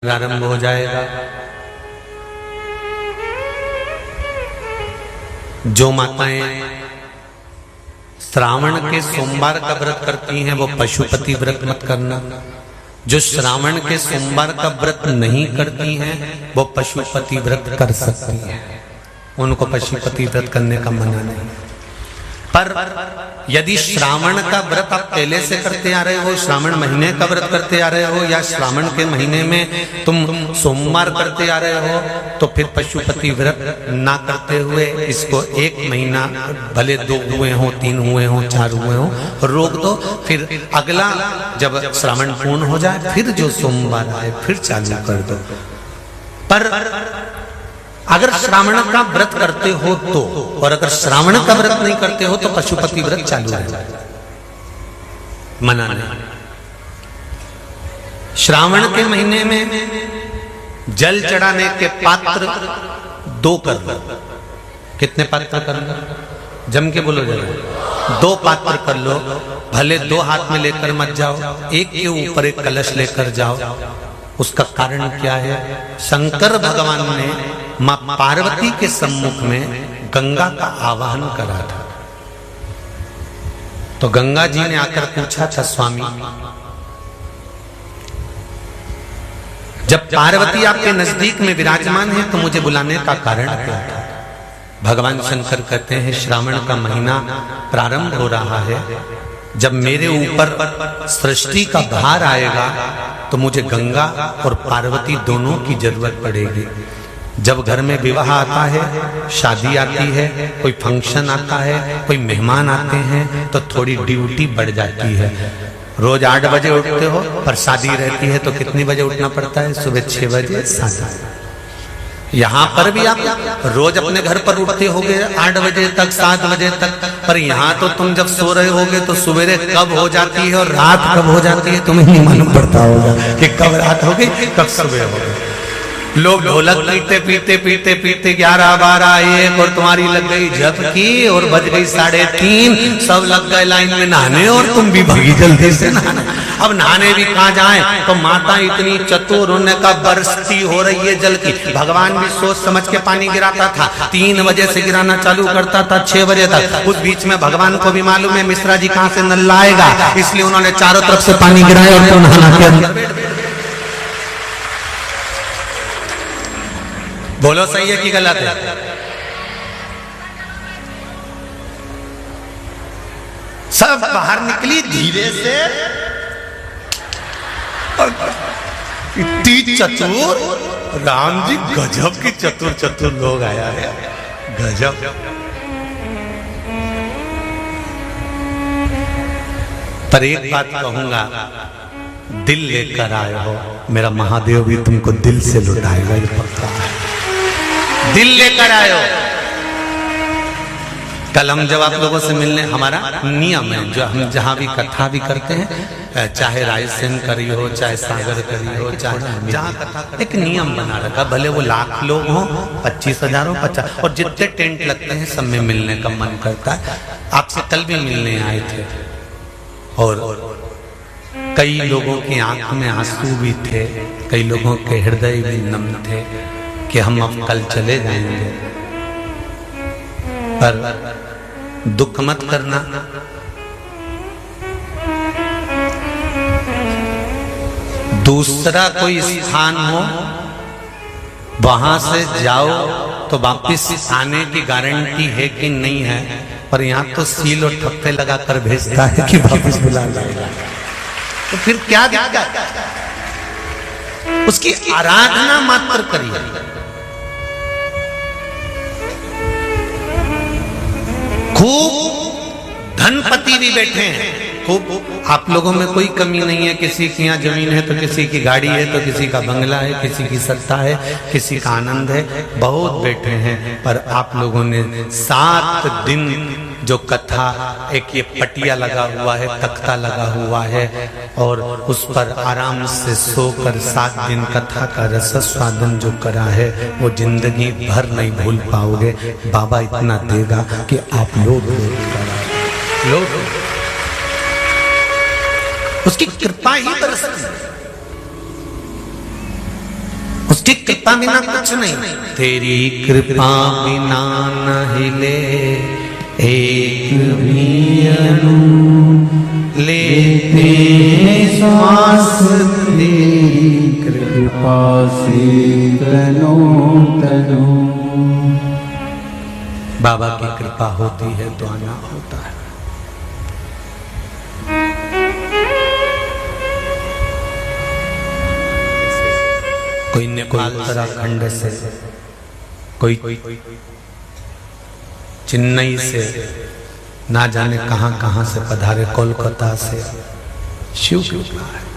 प्रारंभ हो जाएगा। जो माताएं श्रावण के सोमवार का व्रत करती हैं वो पशुपति व्रत मत करना। जो श्रावण के सोमवार का व्रत नहीं करती हैं वो पशुपति व्रत कर सकती हैं, उनको पशुपति व्रत करने का मना नहीं। पर यदि श्रावण का व्रत आप पहले से करते आ रहे हो, श्रावण महीने का व्रत करते आ रहे हो, या श्रावण के महीने में तुम सोमवार करते आ रहे हो, तो फिर पशुपति व्रत ना करते हुए इसको एक महीना, भले 2 हुए हो, 3 हुए हो, 4 हुए हो, रोक दो। फिर अगला जब श्रावण पूर्ण हो जाए फिर जो सोमवार आए फिर चालू कर दो। पर अगर श्रावण का व्रत करते हो तो, और अगर श्रावण का व्रत नहीं करते हो तो पशुपति व्रत चालू है, मना नहीं। श्रावण के महीने में जल चढ़ाने के पात्र 2 कर लो। कितने पात्र कर लो? जम के बोलो जरा। 2 पात्र कर लो, भले 2 हाथ में लेकर मत जाओ, एक के ऊपर एक कलश लेकर जाओ। उसका कारण क्या है? शंकर भगवान ने मां पार्वती के सम्मुख में गंगा का आवाहन करा था। तो गंगा जी ने आकर पूछा था, स्वामी जब पार्वती आपके नजदीक में विराजमान है तो मुझे बुलाने का कारण क्या था? भगवान शंकर कहते हैं, श्रावण का महीना प्रारंभ हो रहा है, जब मेरे ऊपर सृष्टि का भार आएगा तो मुझे गंगा और पार्वती दोनों की जरूरत पड़ेगी। जब घर में विवाह आता है, शादी आती है, कोई फंक्शन आता है, कोई मेहमान आते हैं, तो थोड़ी ड्यूटी बढ़ जाती है। रोज 8 बजे उठते हो, पर शादी रहती है तो कितनी बजे उठना पड़ता है? सुबह 6 बजे 7। यहाँ पर भी आप रोज अपने घर पर उठते होगे 8 बजे तक, 7 बजे तक, पर यहाँ तो तुम जब सो रहे होगे तो सवेरे कब हो जाती है और रात कब हो जाती है तुम्हें नहीं मालूम पड़ता होगा कि कब रात हो गई कब सुबह हो गई। लोग ढोलक पीते पीते पीते पीते 11, 12, 1 और तुम्हारी लग गई झपकी और बज गई 3:30, सब लग गए लाइन में नहाने और तुम भी भागी जल्दी से नहाने। अब नहाने भी कहाँ जाएं? तो माता इतनी चतुर, उन्हें का बरसती हो रही है जल की। भगवान भी सोच समझ के पानी गिराता था, 3 बजे से गिराना चालू करता था 6 बजे तक। उस बीच में भगवान को भी मालूम है मिश्रा जी कहाँ से नल लाएगा, इसलिए उन्होंने चारों तरफ से पानी गिराया और तो नहाना के अंदर। बोलो सही है कि गलत है? सब बाहर निकली धीरे से, इतनी चतुर, राम जी गजब की चतुर चतुर लोग आया है, गजब। पर एक बात कहूंगा, दिल लेकर आए हो, मेरा महादेव भी तुमको दिल से लुटाएगा, ये पक्का है। दिल लेकर आयो। कल हम जब आप लोगों से मिलने, हमारा नियम है, जो हम जहां भी कथा भी करते हैं, चाहे रायसेन करी हो, चाहे सागर करी हो, चाहे जहां कथा, एक नियम बना रखा, भले वो 1,00,000 लोग हों, 25,000 हो, 50, और जितने टेंट लगते हैं सब में मिलने का मन करता है। आपसे कल भी मिलने आए थे और कई लोगों की आंख में आंसू भी थे, कई लोगों के हृदय भी नम थे कि हम अब कल चले जाएंगे। पर दुख मत करना, दूसरा कोई स्थान हो वहां से जाओ तो वापिस आने की गारंटी है कि नहीं है, पर यहाँ तो सील और ठप्पे लगाकर भेजता है कि वापिस बुला लाएगा। तो फिर क्या दिक्कत? उसकी आराधना मात्र करिए। खूब धनपति भी बैठे हैं, खूब, आप लोगों में कोई कमी नहीं है। किसी की यहाँ जमीन है तो किसी की गाड़ी है, तो किसी का बंगला है, किसी की सत्ता है, किसी का आनंद है, बहुत बैठे हैं। पर आप लोगों ने 7 दिन जो कथा, एक ये पटिया लगा हुआ है, तख्ता लगा हुआ है, और उस पर आराम से सोकर 7 दिन कथा का रस स्वादन जो करा है वो जिंदगी भर नहीं भूल पाओगे। बाबा इतना देगा कि आप लोग उसकी कृपा ही बरसती। उसकी कृपा बिना कुछ नहीं। तेरी कृपा बिना न हिले एक भी अणु, लेते श्वास तेरी कृपा से तनो तनो। बाबा की कृपा होती है तो आना होता है। कोई नेपाल उत्तराखंड से, कोई चेन्नई से, ना जाने कहां कहां से पधारे, कोलकाता से। शिव कृपा है।